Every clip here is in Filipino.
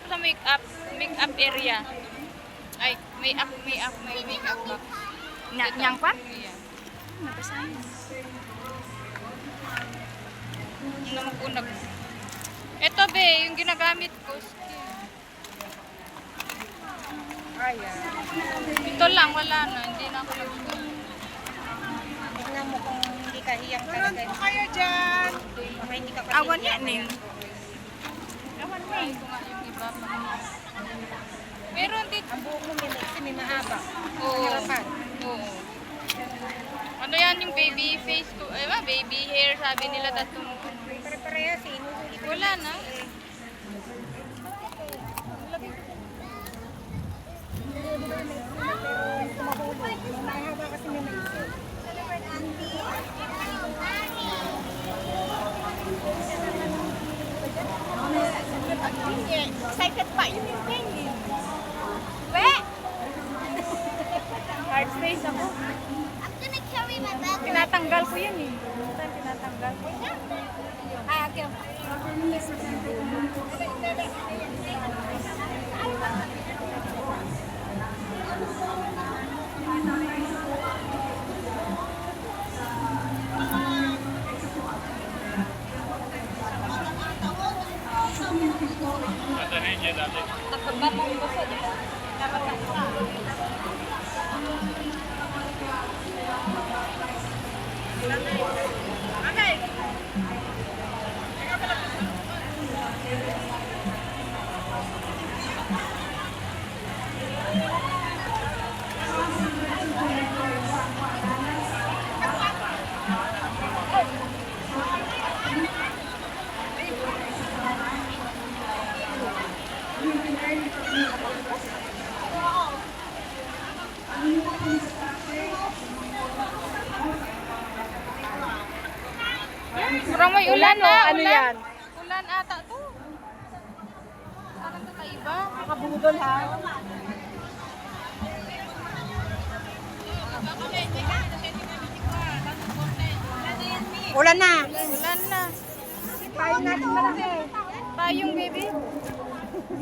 sa make-up area. Ay, may make-up box. Nyang pa? Yeah. Nabasahin. Yung namukunag. Ito be, yung ginagamit ko. Ayan. Ito lang, wala na. Hindi na ako nag-store. Tingnan mo kung hindi ka hiyang talaga. Ano kayo dyan? Baka hindi ka kasi Awan yan eh. Awan na eh. Ito nga yung iba pa. Meron dito. Ang buhok mo may mahaba. Oo. Harapan. Oo. Ano yan yung baby face ko? Ay ba, baby hair sabi nila tatong. Pare-parehas eh. Inuhuli ko. Wala na. Mahaba kasi may maisip. Excited pa yun yung penguin. We! Hard face ako. I'm gonna carry my bag. Tinatanggal ko yan eh. Tinatanggal ko. Ay, okay. Takaba mong basa, di ba? Murang may ulan na. Ano yan? Ulan ata to. Parang kakaiba. Nakabudol ha? Ulan na. Ulan na. Tayo natin malaki. Payong baby.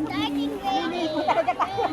Starting raining. Talaga tayo.